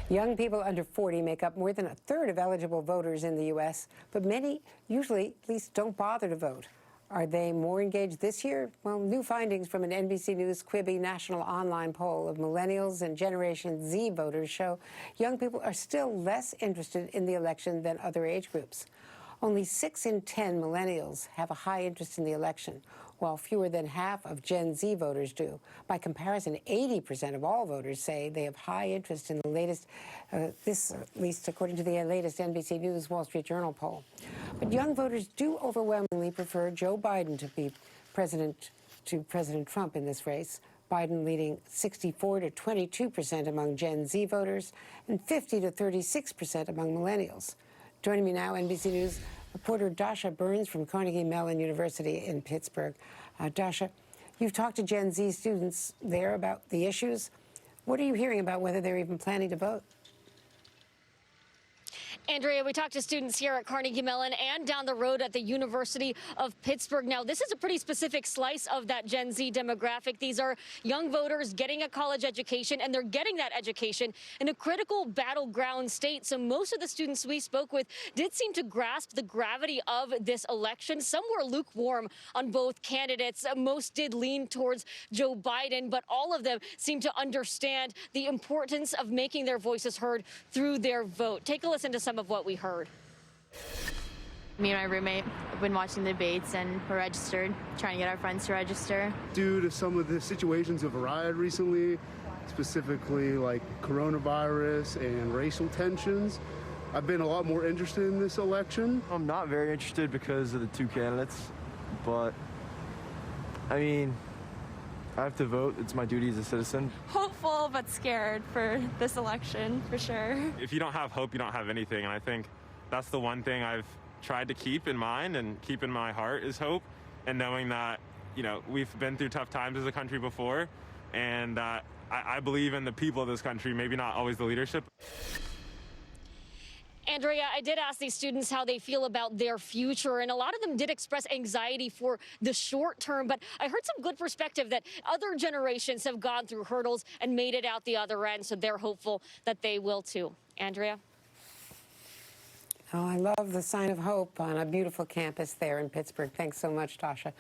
Young people under 40 make up more than a third of eligible voters in the U.S., but many usually at least don't bother to vote. Are they more engaged this year? Well, new findings from an NBC News Quibi national online poll of millennials and Generation Z voters show young people are still less interested in the election than other age groups. Only 6 in 10 millennials have a high interest in the election, while fewer than half of Gen Z voters do. By comparison, 80% of all voters say they have high interest in the latest, this at least according to the latest NBC News Wall Street Journal poll. But young voters do overwhelmingly prefer Joe Biden to be president to President Trump in this race. Biden leading 64 to 22% among Gen Z voters and 50 to 36% among millennials. Joining me now, NBC News reporter Dasha Burns from Carnegie Mellon University in Pittsburgh. Dasha, you've talked to Gen Z students there about the issues. What are you hearing about whether they're even planning to vote? Andrea, we talked to students here at Carnegie Mellon and down the road at the University of Pittsburgh. Now, this is a pretty specific slice of that Gen Z demographic. These are young voters getting a college education, and they're getting that education in a critical battleground state. So most of the students we spoke with did seem to grasp the gravity of this election. Some were lukewarm on both candidates. Most did lean towards Joe Biden, but all of them seem to understand the importance of making their voices heard through their vote. Take a listen to some of what we heard. Me and my roommate have been watching the debates and we're registered, trying to get our friends to register. Due to some of the situations of riot recently, specifically like coronavirus and racial tensions, I've been a lot more interested in this election. I'm not very interested because of the two candidates, but I mean, I have to vote. It's my duty as a citizen. Hopeful but scared for this election, for sure. If you don't have hope, you don't have anything. And I think that's the one thing I've tried to keep in mind and keep in my heart is hope, and knowing that, you know, we've been through tough times as a country before, and I believe in the people of this country, maybe not always the leadership. Andrea, I did ask these students how they feel about their future, and a lot of them did express anxiety for the short term, but I heard some good perspective that other generations have gone through hurdles and made it out the other end, so they're hopeful that they will too. Andrea? Oh, I love the sign of hope on a beautiful campus there in Pittsburgh. Thanks so much, Dasha.